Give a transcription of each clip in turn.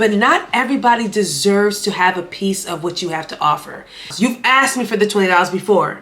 but not everybody deserves to have a piece of what you have to offer. You've asked me for the $20 before.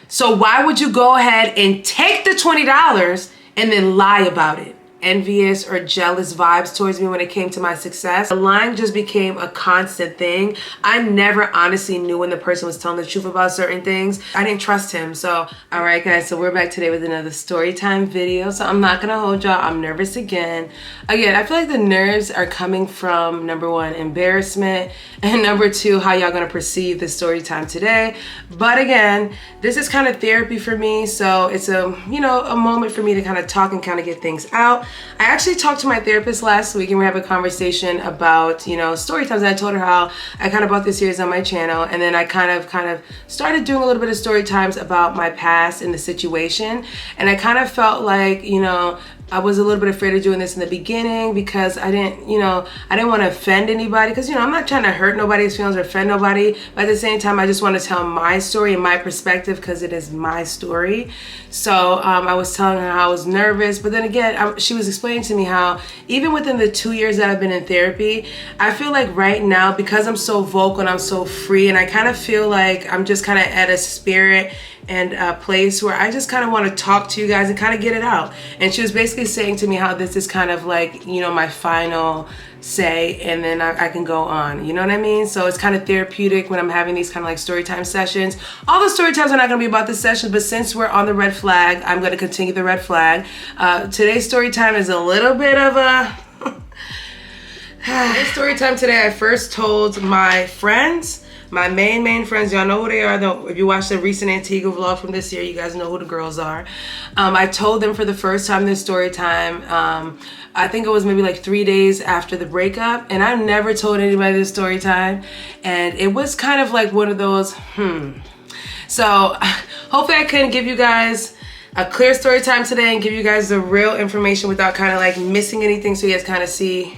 So why would you go ahead and take the $20 and then lie about it? Envious or jealous vibes towards me when it came to my success. The lying just became a constant thing. I never honestly knew when the person was telling the truth about certain things. I didn't trust him. So, all right guys, so we're back today with another story time video. So I'm not gonna hold y'all, I'm nervous again. Again, I feel like the nerves are coming from number one, embarrassment, and number two, how y'all gonna perceive the story time today. But again, this is kind of therapy for me. So it's a moment for me to kind of talk and kind of get things out. I actually talked to my therapist last week and we have a conversation about, story times. And I told her how I kind of brought this series on my channel, and then I kind of started doing a little bit of story times about my past and the situation. And I kind of felt like, I was a little bit afraid of doing this in the beginning because I didn't want to offend anybody, because I'm not trying to hurt nobody's feelings or offend nobody, but at the same time I just want to tell my story and my perspective because it is my story. So I was telling her how I was nervous, but then again she was explaining to me how even within the 2 years that I've been in therapy, I feel like right now, because I'm so vocal and I'm so free, and I kind of feel like I'm just kind of at a spirit and a place where I just kind of want to talk to you guys and kind of get it out. And she was basically saying to me how this is kind of like, my final say, and then I can go on, you know what I mean? So it's kind of therapeutic when I'm having these kind of like story time sessions. All the story times are not going to be about this session, but since we're on the red flag, I'm going to continue the red flag. Today's story time is a little bit of a this story time today, I first told my friends, my main friends. Y'all know who they are though. If you watched the recent Antigua vlog from this year, you guys know who the girls are. I told them for the first time this story time. I think it was maybe like 3 days after the breakup, and I've never told anybody this story time, and it was kind of like one of those So hopefully I can give you guys a clear story time today and give you guys the real information without kind of like missing anything, so you guys kind of see.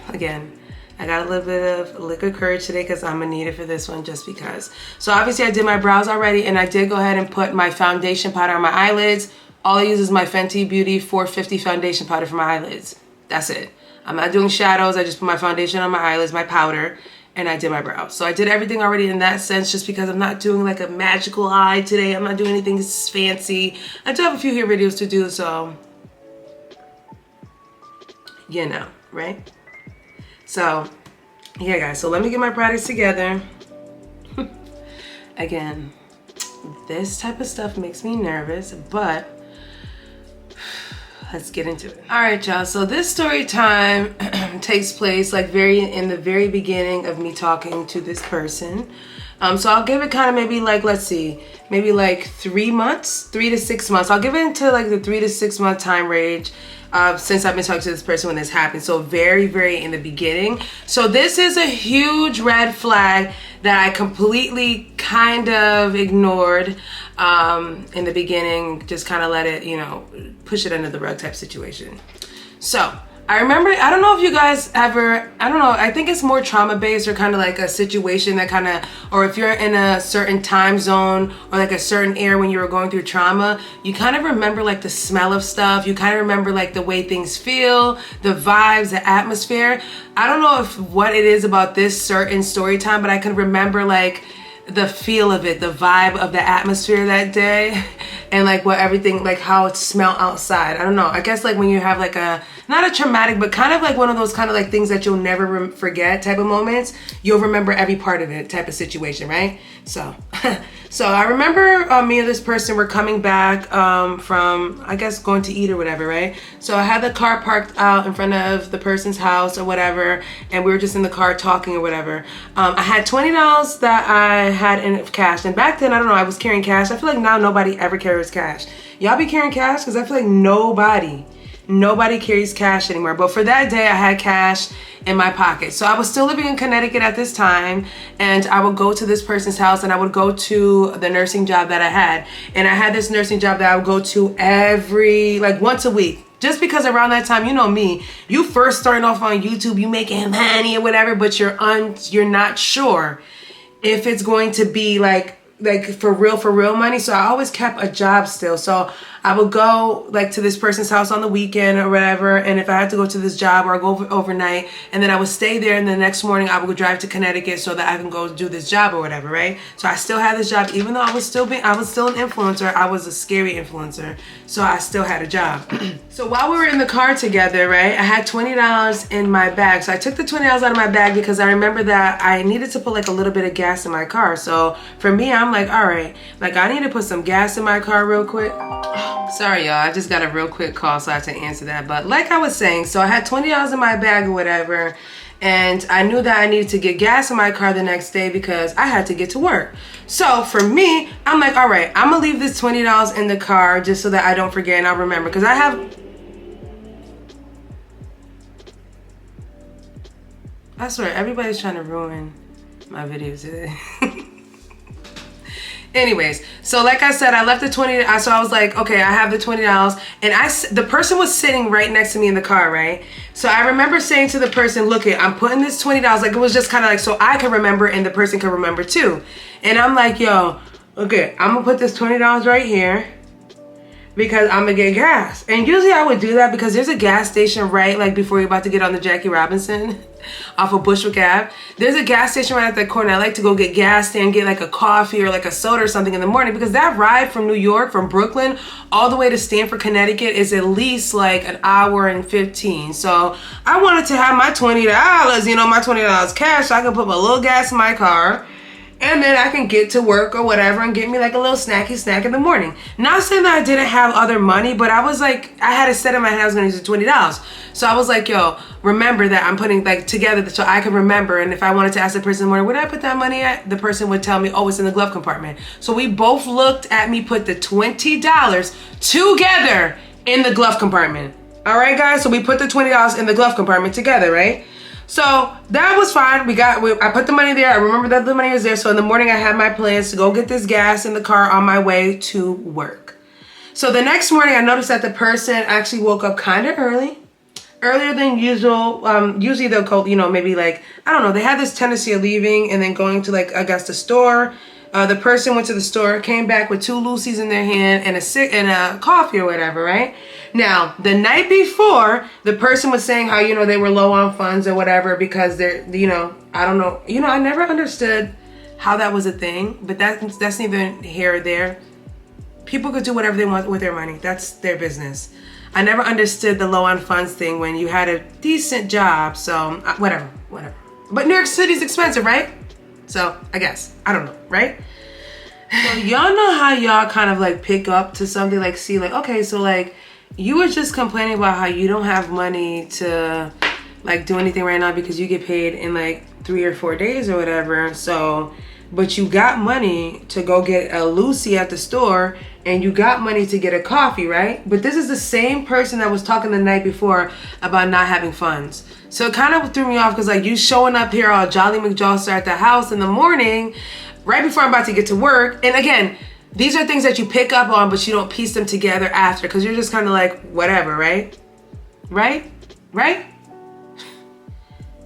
Again, I got a little bit of liquid courage today because I'm gonna need it for this one, just because. So obviously I did my brows already, and I did go ahead and put my foundation powder on my eyelids. All I use is my Fenty Beauty 450 foundation powder for my eyelids. That's it. I'm not doing shadows. I just put my foundation on my eyelids, my powder, and I did my brows. So I did everything already in that sense, just because I'm not doing like a magical eye today. I'm not doing anything fancy. I do have a few hair videos to do, so right? So yeah guys, so let me get my products together. Again, this type of stuff makes me nervous, but let's get into it. All right y'all, so this story time takes place like in the very beginning of me talking to this person. So I'll give it kind of maybe like, let's see, maybe like 3 months, 3 to 6 months. I'll give it into like the 3 to 6 month time range since I've been talking to this person when this happened. So very in the beginning. So this is a huge red flag that I completely kind of ignored in the beginning, just kind of let it, push it under the rug type situation. So I remember, I don't know if you guys ever, I think it's more trauma based, or kind of like a situation that kind of, or if you're in a certain time zone or like a certain era when you were going through trauma, you kind of remember like the smell of stuff. You kind of remember like the way things feel, the vibes, the atmosphere. I don't know if what it is about this certain story time, but I can remember like the feel of it, the vibe of the atmosphere that day, and like what everything, like how it smelled outside. I don't know, I guess like when you have like a, not a traumatic, but kind of like one of those kind of like things that you'll never forget type of moments, you'll remember every part of it type of situation, right? So so I remember me and this person were coming back from, I guess, going to eat or whatever, right? So I had the car parked out in front of the person's house or whatever, and we were just in the car talking or whatever. I had $20 that I had in cash, and back then, I don't know, I was carrying cash. I feel like now nobody ever carries cash. Y'all be carrying cash? Because I feel like nobody carries cash anymore. But for that day, I had cash in my pocket. So I was still living in Connecticut at this time, and I would go to this person's house, and I would go to the nursing job that I had. And I had this nursing job that I would go to like once a week. Just because around that time, you know me, you first starting off on YouTube, you making money or whatever, but you're not sure if it's going to be like for real money. So I always kept a job still. So I would go like to this person's house on the weekend or whatever, and if I had to go to this job or go overnight, and then I would stay there, and the next morning I would drive to Connecticut so that I can go do this job or whatever, right? So I still had this job, even though I was still an influencer. I was a scary influencer, so I still had a job. So while we were in the car together, right, I had $20 in my bag. So I took the $20 out of my bag because I remember that I needed to put like a little bit of gas in my car. So for me, I'm like, all right, like I need to put some gas in my car real quick. Sorry, y'all, I just got a real quick call, so I have to answer that. But like I was saying, so I had $20 in my bag or whatever, and I knew that I needed to get gas in my car the next day because I had to get to work. So for me, I'm like, all right, I'm gonna leave this $20 in the car just so that I don't forget and I'll remember, because I swear, everybody's trying to ruin my videos today. Anyways, so like I said, I left the $20, so I was like, okay, I have the $20, and the person was sitting right next to me in the car, right? So I remember saying to the person, look it, I'm putting this $20, like it was just kind of like, so I could remember and the person could remember too. And I'm like, yo, okay, I'm gonna put this $20 right here because I'm gonna get gas. And usually I would do that because there's a gas station right like before you're about to get on the Jackie Robinson off of Bushwick Ave. There's a gas station right at that corner. I like to go get gas there and get like a coffee or like a soda or something in the morning, because that ride from New York, from Brooklyn, all the way to Stamford, Connecticut is at least like an hour and 15. So I wanted to have my $20, you know, my $20 cash, so I can put my little gas in my car, and then I can get to work or whatever and get me like a little snacky snack in the morning. Not saying that I didn't have other money, but I was like, I had it set in my head I was gonna use the $20. So I was like, yo, remember that I'm putting like together so I can remember. And if I wanted to ask the person in the morning, where did I put that money at? The person would tell me, oh, it's in the glove compartment. So we both looked at me put the $20 together in the glove compartment. All right, guys, so we put the $20 in the glove compartment together, right? So that was fine. I put the money there. I remember that the money was there. So in the morning I had my plans to go get this gas in the car on my way to work. So the next morning I noticed that the person actually woke up kind of earlier than usual. Usually they'll go, you know, maybe like, I don't know, they had this tendency of leaving and then going to like, I guess the store. The person went to the store, came back with 2 Lucy's in their hand and a coffee or whatever, right? Now, the night before, the person was saying how, you know, they were low on funds or whatever because they're, you know, I don't know. You know, I never understood how that was a thing, but that's neither here or there. People could do whatever they want with their money. That's their business. I never understood the low on funds thing when you had a decent job. So whatever. But New York City's expensive, right? So I guess, I don't know, right? So y'all know how y'all kind of like pick up to something, like see like, okay, so like you were just complaining about how you don't have money to like do anything right now because you get paid in like 3 or 4 days or whatever. So, but you got money to go get a Lucy at the store and you got money to get a coffee, right? But this is the same person that was talking the night before about not having funds. So it kind of threw me off because like you showing up here all jolly McJawster at the house in the morning, right before I'm about to get to work. And again, these are things that you pick up on, but you don't piece them together after because you're just kind of like, whatever, right? Right?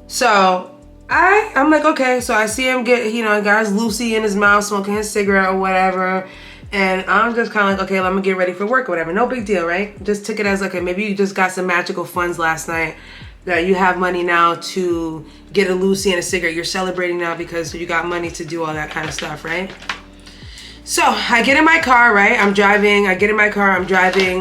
So I'm like, okay. So I see him get, you know, got his Lucy in his mouth, smoking his cigarette or whatever. And I'm just kind of like, okay, I'm gonna get ready for work or whatever. No big deal, right? Just took it as like, maybe you just got some magical funds last night that you have money now to get a Lucy and a cigarette. You're celebrating now because you got money to do all that kind of stuff, right? So I get in my car, right? I'm driving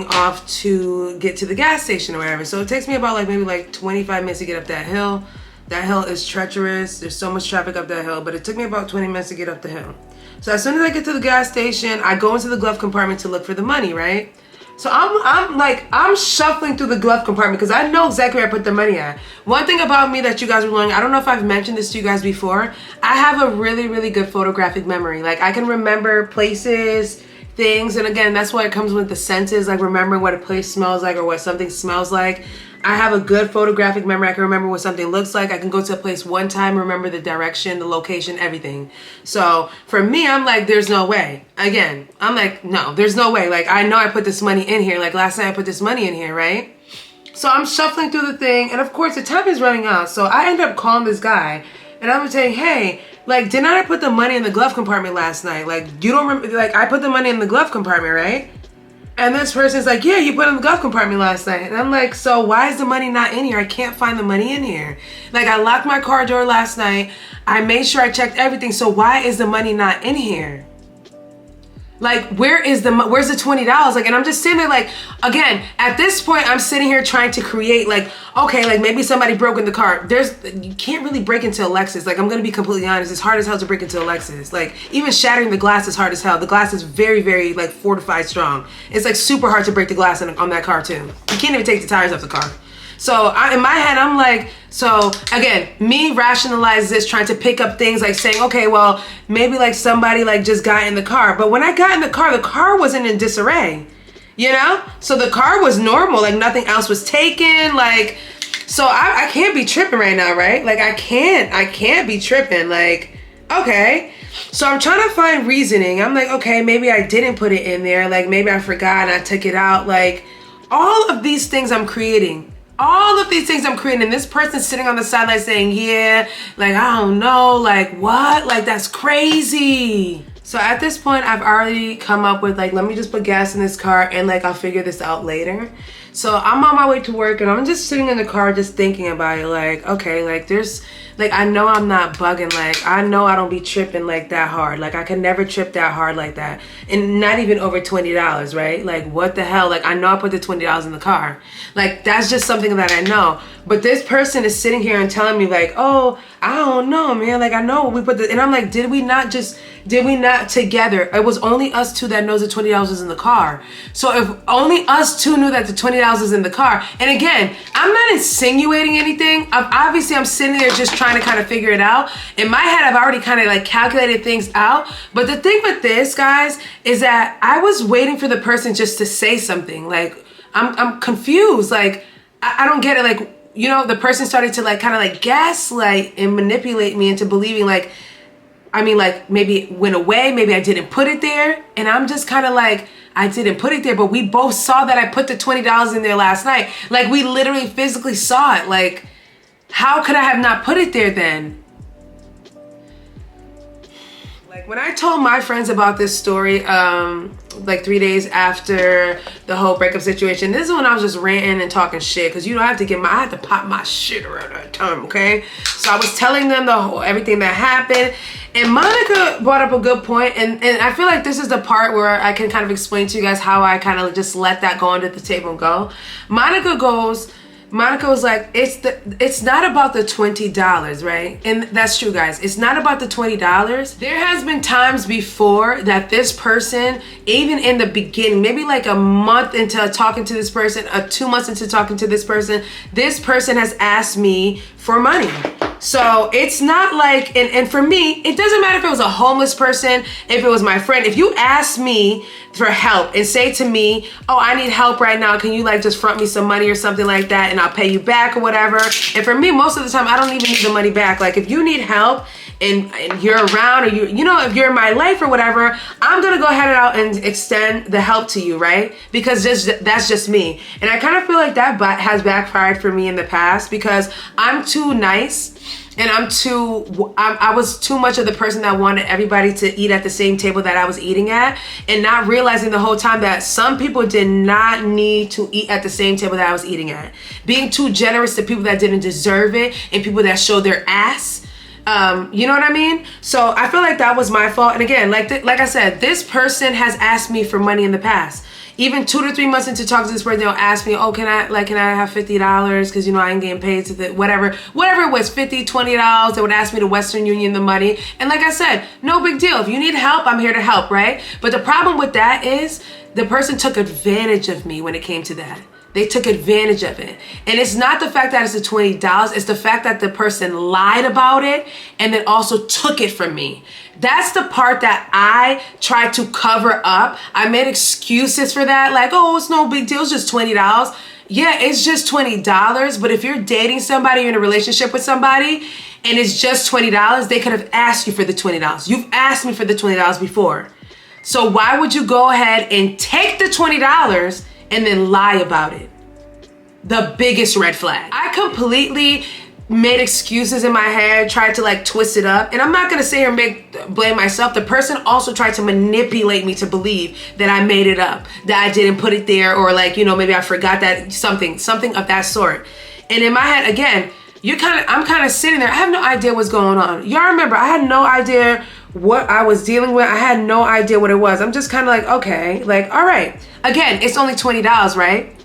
off to get to the gas station or whatever. So it takes me about like maybe like 25 minutes to get up that hill. That hill is treacherous. There's so much traffic up that hill, but it took me about 20 minutes to get up the hill. So as soon as I get to the gas station, I go into the glove compartment to look for the money, right? So I'm shuffling through the glove compartment because I know exactly where I put the money at. One thing about me that you guys were learning, I don't know if I've mentioned this to you guys before, I have a really, really good photographic memory. Like I can remember places, things, and again, that's why it comes with the senses, like remembering what a place smells like or what something smells like. I have a good photographic memory. I can remember what something looks like. I can go to a place one time, remember the direction, the location, everything. So for me, I'm like, there's no way. Again, I'm like, no, there's no way. Like, I know I put this money in here. Like last night I put this money in here, right? So I'm shuffling through the thing. And of course the time is running out. So I end up calling this guy and I'm saying, hey, like, didn't I put the money in the glove compartment last night? Like, you don't remember, like I put the money in the glove compartment, right? And this person's like, yeah, you put it in the glove compartment last night. And I'm like, so why is the money not in here? I can't find the money in here. Like, I locked my car door last night. I made sure I checked everything. So why is the money not in here? Like, where's the $20? Like, and I'm just sitting there like, again, at this point, I'm sitting here trying to create like, okay, like maybe somebody broke in the car. You can't really break into a Lexus. Like, I'm going to be completely honest. It's hard as hell to break into a Lexus. Like, even shattering the glass is hard as hell. The glass is very, very like fortified strong. It's like super hard to break the glass on that car too. You can't even take the tires off the car. So in my head, I'm like, so again, me rationalize this, trying to pick up things like saying, okay, well, maybe like somebody like just got in the car. But when I got in the car wasn't in disarray, you know? So the car was normal, like nothing else was taken. Like, so I can't be tripping right now, right? Like I can't be tripping. Like, okay. So I'm trying to find reasoning. I'm like, okay, maybe I didn't put it in there. Like maybe I forgot and I took it out. Like all of these things I'm creating. All of these things I'm creating, and this person sitting on the sideline saying, yeah, like, I don't know, like, what? Like, that's crazy. So at this point, I've already come up with, like, let me just put gas in this car, and, like, I'll figure this out later. So I'm on my way to work, and I'm just sitting in the car just thinking about it, like, okay, like, there's, like, I know I'm not bugging, like, I know I don't be tripping, like, that hard. Like, I can never trip that hard like that. And not even over $20, right? Like, what the hell? Like, I know I put the $20 in the car. Like, that's just something that I know. But this person is sitting here and telling me, like, oh, I don't know, man. Like, I know we put the, and I'm like, did we not together? It was only us two that knows the $20 is in the car. So if only us two knew that the $20 is in the car, and again, I'm not insinuating anything. Obviously, I'm sitting there just trying to kind of figure it out. In my head, I've already kind of like calculated things out. But the thing with this, guys, is that I was waiting for the person just to say something. Like, I'm confused. Like, I don't get it. Like, you know, the person started to like kind of like gaslight and manipulate me into believing like, I mean, like maybe it went away, maybe I didn't put it there. And I'm just kind of like, I didn't put it there, but we both saw that I put the $20 in there last night. Like we literally physically saw it. Like, how could I have not put it there then? Like when I told my friends about this story, like 3 days after the whole breakup situation, this is when I was just ranting and talking shit. Cause you know, I had to pop my shit around that time, okay? So I was telling them everything that happened. And Monica brought up a good point, and I feel like this is the part where I can kind of explain to you guys how I kind of just let that go under the table and go. Monica was like, it's not about the $20, right? And that's true, guys. It's not about the $20. There has been times before that this person, even in the beginning, maybe like a month into talking to this person, 2 months into talking to this person has asked me for money. So it's not like, and for me, it doesn't matter if it was a homeless person, if it was my friend. If you ask me for help and say to me, oh, I need help right now, can you like just front me some money or something like that and I'll pay you back or whatever. And for me, most of the time, I don't even need the money back. Like if you need help and you're around, or you know, if you're in my life or whatever, I'm gonna go ahead and extend the help to you, right? Because that's just me. And I kind of feel like that has backfired for me in the past because I'm too nice. And I was too much of the person that wanted everybody to eat at the same table that I was eating at, and not realizing the whole time that some people did not need to eat at the same table that I was eating at. Being too generous to people that didn't deserve it and people that showed their ass. You know what I mean? So I feel like that was my fault. And again, like I said, this person has asked me for money in the past. Even 2 to 3 months into talking to this person, they'll ask me, oh, can I have $50? Because, you know, I ain't getting paid to the whatever it was, $50, $20. They would ask me to Western Union the money. And like I said, no big deal. If you need help, I'm here to help, right? But the problem with that is the person took advantage of me when it came to that. They took advantage of it. And it's not the fact that it's the $20, it's the fact that the person lied about it and then also took it from me. That's the part that I tried to cover up. I made excuses for that, like, oh, it's no big deal, it's just $20. Yeah, it's just $20, but if you're dating somebody, you're in a relationship with somebody, and it's just $20, they could have asked you for the $20. You've asked me for the $20 before. So why would you go ahead and take the $20 and then lie about it? The biggest red flag. I completely made excuses in my head, tried to like twist it up. And I'm not gonna sit here and blame myself. The person also tried to manipulate me to believe that I made it up, that I didn't put it there, or like, you know, maybe I forgot that, something of that sort. And in my head, again, I'm kind of sitting there. I have no idea what's going on. Y'all remember, I had no idea what I was dealing with. I had no idea what it was. I'm just kind of like, okay, like, all right. Again, it's only $20, right?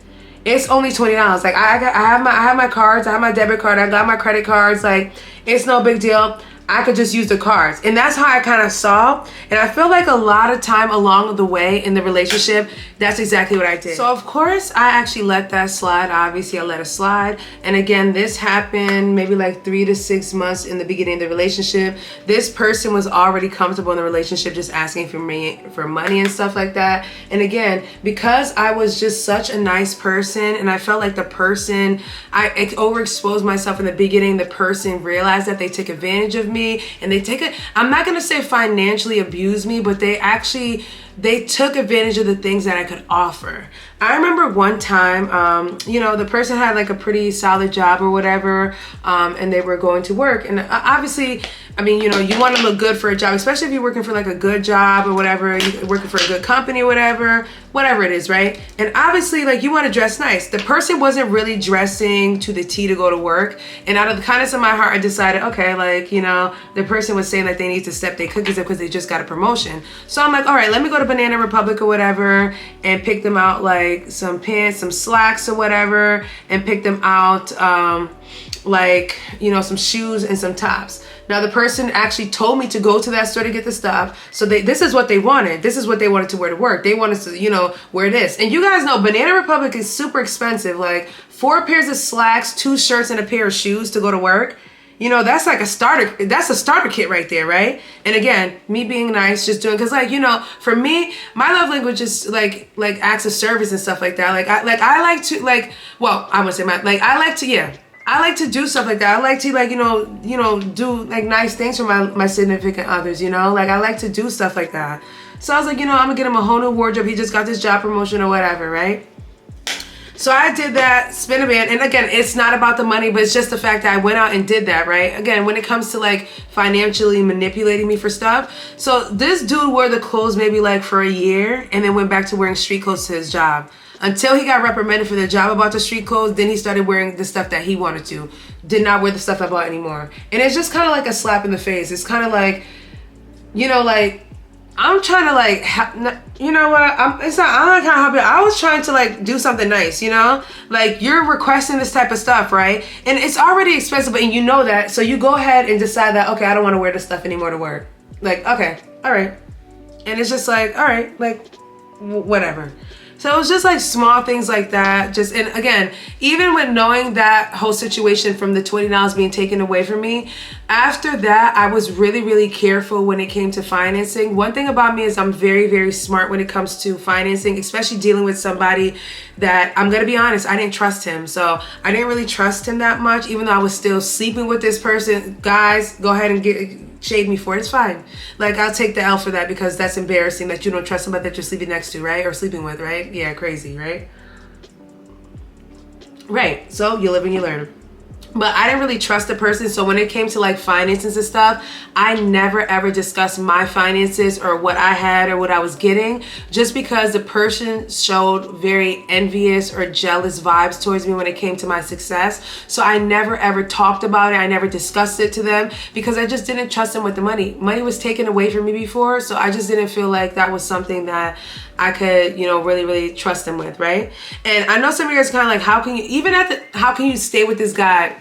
It's only $20. Like I have my cards, I have my debit card, I got my credit cards. Like, it's no big deal. I could just use the cards. And that's how I kind of saw. And I feel like a lot of time along the way in the relationship, that's exactly what I did. So of course, I actually let that slide. Obviously, I let it slide. And again, this happened maybe like 3 to 6 months in the beginning of the relationship. This person was already comfortable in the relationship, just asking for me for money and stuff like that. And again, because I was just such a nice person, and I felt like the person, I overexposed myself in the beginning, the person realized that they took advantage of me, and I'm not gonna say financially abuse me, but they took advantage of the things that I could offer. I remember one time, you know, the person had like a pretty solid job or whatever, and they were going to work. And obviously, I mean, you know, you want to look good for a job, especially if you're working for like a good job or whatever, you're working for a good company or whatever it is, right? And obviously, like, you want to dress nice. The person wasn't really dressing to the T to go to work. And out of the kindness of my heart, I decided, okay, like, you know, the person was saying that they need to step their cookies up because they just got a promotion. So I'm like, all right, let me go to Banana Republic or whatever and pick them out like some pants, some slacks or whatever, and pick them out like, you know, some shoes and some tops. Now, the person actually told me to go to that store to get the stuff. So this is what they wanted. This is what they wanted to wear to work. They wanted to, you know, wear this. And you guys know Banana Republic is super expensive. Like 4 pairs of slacks, 2 shirts, and a pair of shoes to go to work. You know, that's like a starter kit right there, right? And again, me being nice, just doing, because like, you know, for me, my love language is like acts of service and stuff like that. I like to do stuff like that. I like to, like, you know, do like nice things for my significant others, you know? Like, I like to do stuff like that. So I was like, you know, I'm gonna get him a whole new wardrobe. He just got this job promotion or whatever, right? So I did that, spin a band. And again, it's not about the money, but it's just the fact that I went out and did that, right? Again, when it comes to like financially manipulating me for stuff. So this dude wore the clothes maybe like for a year and then went back to wearing street clothes to his job. Until he got reprimanded for the job about the street clothes, then he started wearing the stuff that he wanted to. Did not wear the stuff I bought anymore. And it's just kind of like a slap in the face. It's kind of like, you know, like, I'm trying to like, you know what? I'm not trying to help you. I was trying to like do something nice, you know? Like, you're requesting this type of stuff, right? And it's already expensive, and you know that. So you go ahead and decide that, okay, I don't want to wear this stuff anymore to work. Like, okay, all right. And it's just like, all right, like, whatever. So it was just like small things like that. Just, and again, even with knowing that whole situation from the $20 being taken away from me, after that, I was really, really careful when it came to financing. One thing about me is I'm very, very smart when it comes to financing, especially dealing with somebody that, I'm going to be honest, I didn't trust him. So I didn't really trust him that much, even though I was still sleeping with this person. Guys, go ahead and shade me for it. It's fine. Like, I'll take the L for that, because that's embarrassing that you don't trust somebody that you're sleeping next to, right? Or sleeping with, right? Yeah, crazy, right? Right. So you live and you learn. But I didn't really trust the person. So when it came to like finances and stuff, I never ever discussed my finances or what I had or what I was getting, just because the person showed very envious or jealous vibes towards me when it came to my success. So I never ever talked about it. I never discussed it to them, because I just didn't trust them with the money. Money was taken away from me before. So I just didn't feel like that was something that I could, you know, really, really trust them with, right? And I know some of you guys kind of like, how can you stay with this guy?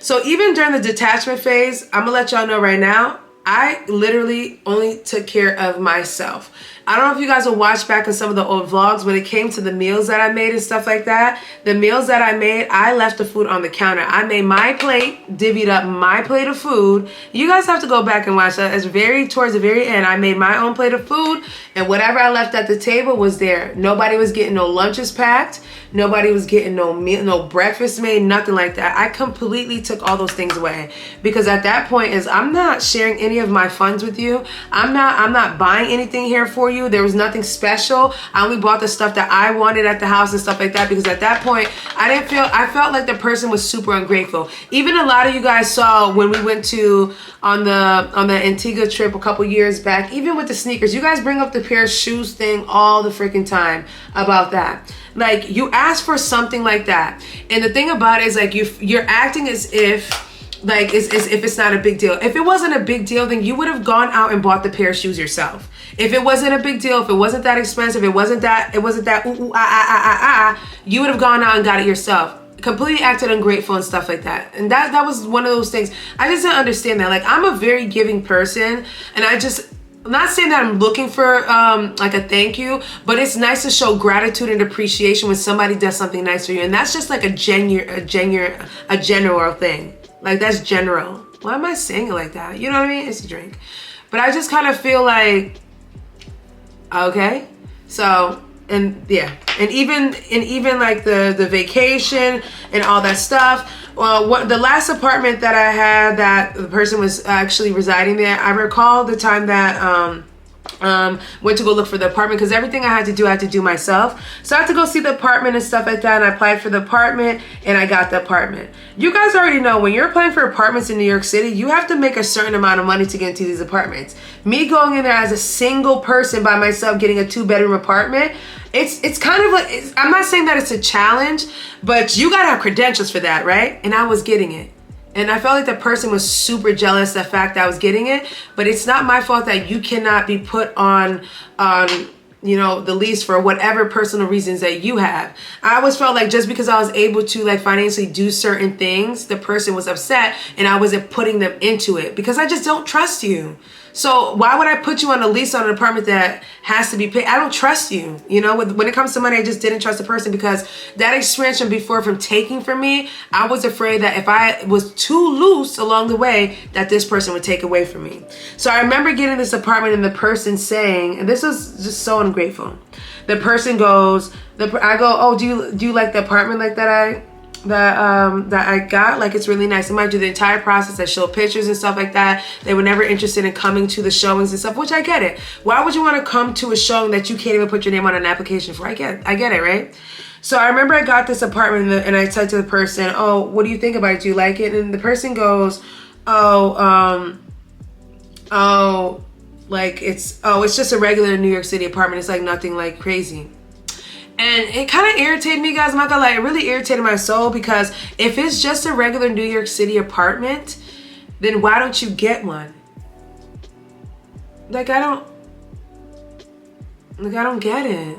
So even during the detachment phase, I'm gonna let y'all know right now, I literally only took care of myself. I don't know if you guys will watch back in some of the old vlogs when it came to the meals that I made and stuff like that. The meals that I made, I left the food on the counter. I made my plate, divvied up my plate of food. You guys have to go back and watch that. It's towards the very end. I made my own plate of food, and whatever I left at the table was there. Nobody was getting no lunches packed. Nobody was getting no meal, no breakfast made, nothing like that. I completely took all those things away, because at that point I'm not sharing any of my funds with you. I'm not buying anything here for you. value. There was nothing special. I only bought the stuff that I wanted at the house and stuff like that, because at that point I felt like the person was super ungrateful. Even a lot of you guys saw when we went to on the Antigua trip a couple years back, even with the sneakers, you guys bring up the pair of shoes thing all the freaking time about that. Like, you ask for something like that, and the thing about it is, like, you're acting as if, like, as if it's not a big deal. If it wasn't a big deal, then you would have gone out and bought the pair of shoes yourself. If it wasn't a big deal, if it wasn't that expensive, it wasn't that you would have gone out and got it yourself. Completely acted ungrateful and stuff like that. And that was one of those things. I just didn't understand that. Like, I'm a very giving person, and I'm not saying that I'm looking for like a thank you, but it's nice to show gratitude and appreciation when somebody does something nice for you. And that's just like a general thing. Like, that's general. Why am I saying it like that? You know what I mean? It's a drink. But I just kind of feel like, okay. So, and yeah. And even like the vacation and all that stuff. Well, the last apartment that I had that the person was actually residing there, I recall the time that went to go look for the apartment, because everything I had to do myself. So I had to go see the apartment and stuff like that, and I applied for the apartment and I got the apartment. You guys already know, when you're applying for apartments in New York City, you have to make a certain amount of money to get into these apartments. Me going in there as a single person by myself getting a 2-bedroom apartment, it's kind of like, I'm not saying that it's a challenge, but you gotta have credentials for that, right? And I was getting it. And I felt like the person was super jealous of the fact that I was getting it, but it's not my fault that you cannot be put on you know, the lease for whatever personal reasons that you have. I always felt like just because I was able to, like, financially do certain things, the person was upset and I wasn't putting them into it, because I just don't trust you. So why would I put you on a lease on an apartment that has to be paid? I don't trust you. You know, when it comes to money, I just didn't trust the person, because that experience from before, from taking from me, I was afraid that if I was too loose along the way, that this person would take away from me. So I remember getting this apartment and the person saying, and this was just so ungrateful. The person goes, I go, oh, do you like the apartment like that I got? Like, it's really nice. I might do the entire process. I show pictures and stuff like that. They were never interested in coming to the showings and stuff, which I get it. Why would you want to come to a showing that you can't even put your name on an application for? I get it, right? So I remember I got this apartment and I said to the person, oh, what do you think about it? Do you like it? And the person goes, it's just a regular New York City apartment. It's like nothing like crazy. And it kind of irritated me, guys. I'm not gonna lie, it really irritated my soul, because if it's just a regular New York City apartment, then why don't you get one? Like, I don't get it.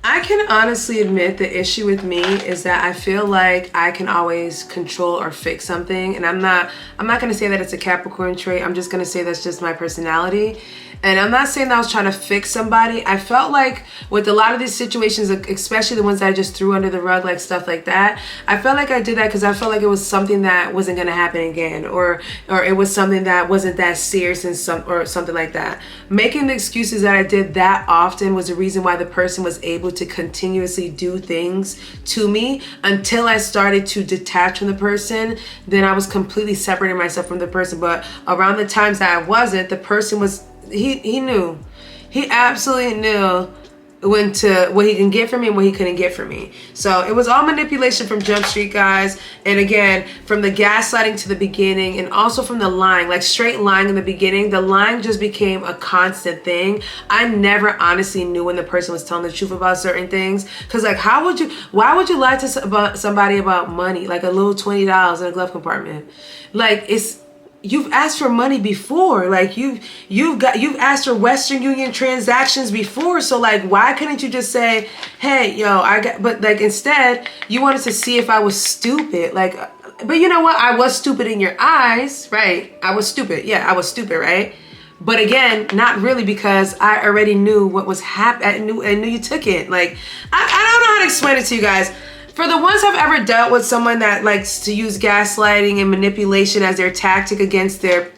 I can honestly admit the issue with me is that I feel like I can always control or fix something. And I'm not gonna say that it's a Capricorn trait. I'm just gonna say that's just my personality. And I'm not saying that I was trying to fix somebody. I felt like with a lot of these situations, especially the ones that I just threw under the rug, like stuff like that, I felt like I did that because I felt like it was something that wasn't going to happen again, or it was something that wasn't that serious or something like that. Making the excuses that I did that often was the reason why the person was able to continuously do things to me until I started to detach from the person. Then I was completely separating myself from the person. But around the times that I wasn't, the person was, he knew. He absolutely knew what he can get from me and what he couldn't get from me. So it was all manipulation from Jump Street, guys. And again, from the gaslighting to the beginning, and also from the lying, like straight lying in the beginning, the lying just became a constant thing. I never honestly knew when the person was telling the truth about certain things. Cause like, why would you lie to somebody about money? Like a little $20 in a glove compartment. Like, you've asked for money before. Like you've asked for Western Union transactions before. So like, why couldn't you just say, hey, but like instead you wanted to see if I was stupid. Like, but you know what? I was stupid in your eyes, right? I was stupid. Yeah, I was stupid, right? But again, not really, because I already knew what was happening. I knew you took it. Like, I don't know how to explain it to you guys. For the ones I've ever dealt with someone that likes to use gaslighting and manipulation as their tactic against their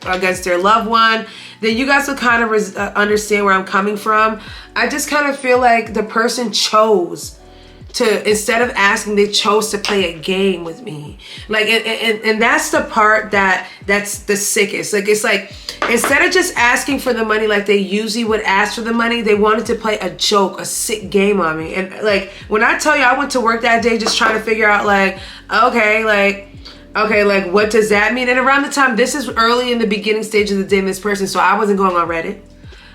loved one, then you guys will kind of understand where I'm coming from. I just kind of feel like the person chose instead of asking, they chose to play a game with me. Like, and that's the part that's the sickest. Like, it's like, instead of just asking for the money like they usually would ask for the money, they wanted to play a joke, a sick game on me. And like, when I tell you I went to work that day just trying to figure out like, okay, like what does that mean? And around the time, this is early in the beginning stage of the dating this person, so I wasn't going on Reddit.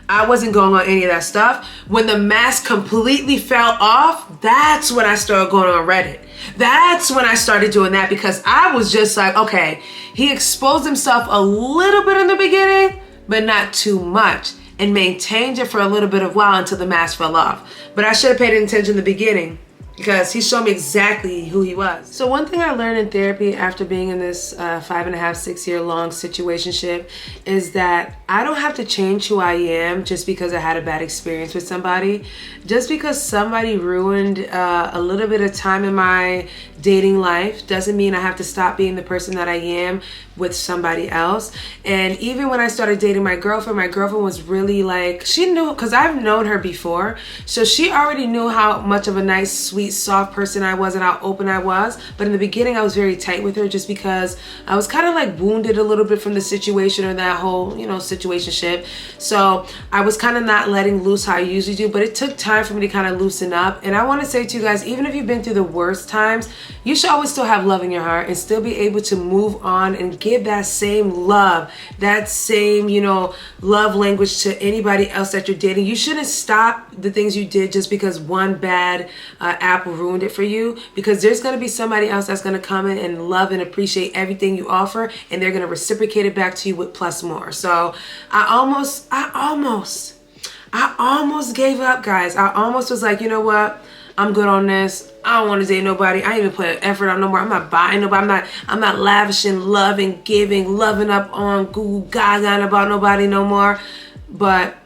I wasn't going on any of that stuff. When the mask completely fell off, that's when I started going on Reddit. That's when I started doing that, because I was just like, okay, he exposed himself a little bit in the beginning, but not too much, and maintained it for a little bit of while until the mask fell off. But I should have paid attention in the beginning, because he showed me exactly who he was. So one thing I learned in therapy after being in this 5.5, 6 year long situationship is that I don't have to change who I am just because I had a bad experience with somebody. Just because somebody ruined a little bit of time in my dating life doesn't mean I have to stop being the person that I am with somebody else. And even when I started dating my girlfriend was really like, she knew, because I've known her before, so she already knew how much of a nice, sweet, soft person I was and how open I was. But in the beginning, I was very tight with her just because I was kind of like wounded a little bit from the situation, or that whole, situationship. So I was kind of not letting loose how I usually do, but it took time for me to kind of loosen up. And I want to say to you guys, even if you've been through the worst times, you should always still have love in your heart and still be able to move on and give that same love, that same, love language to anybody else that you're dating. You shouldn't stop the things you did just because one bad apple ruined it for you, because there's going to be somebody else that's going to come in and love and appreciate everything you offer, and they're going to reciprocate it back to you with plus more. So I almost gave up, guys. I almost was like, you know what? I'm good on this. I don't want to date nobody. I ain't even put an effort on no more. I'm not buying nobody. I'm not lavishing love and giving, loving up on Google Gaga about nobody no more. But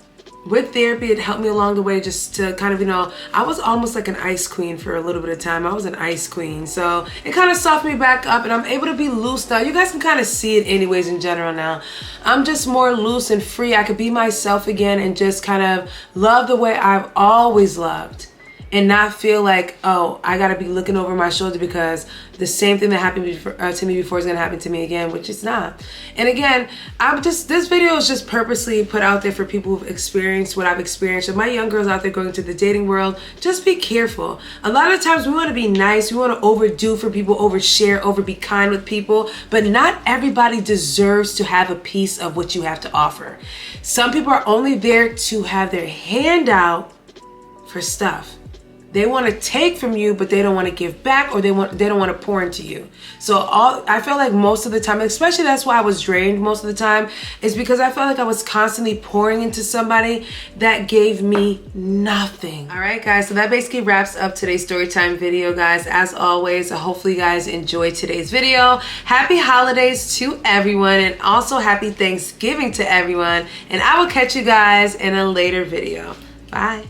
with therapy, it helped me along the way just to kind of, I was almost like an ice queen for a little bit of time. I was an ice queen. So it kind of softened me back up, and I'm able to be loose now. You guys can kind of see it anyways in general now. I'm just more loose and free. I could be myself again and just kind of love the way I've always loved, and not feel like, oh, I gotta be looking over my shoulder because the same thing that happened to me before is gonna happen to me again, which it's not. And again, this video is just purposely put out there for people who've experienced what I've experienced. So my young girls out there going into the dating world, just be careful. A lot of times we wanna be nice, we wanna overdo for people, overshare, be kind with people, but not everybody deserves to have a piece of what you have to offer. Some people are only there to have their hand out for stuff. They want to take from you, but they don't want to give back, or they don't want to pour into you. So I felt like most of the time, especially that's why I was drained most of the time, is because I felt like I was constantly pouring into somebody that gave me nothing. All right, guys, so that basically wraps up today's Storytime video, guys. As always, hopefully you guys enjoyed today's video. Happy holidays to everyone, and also happy Thanksgiving to everyone. And I will catch you guys in a later video. Bye.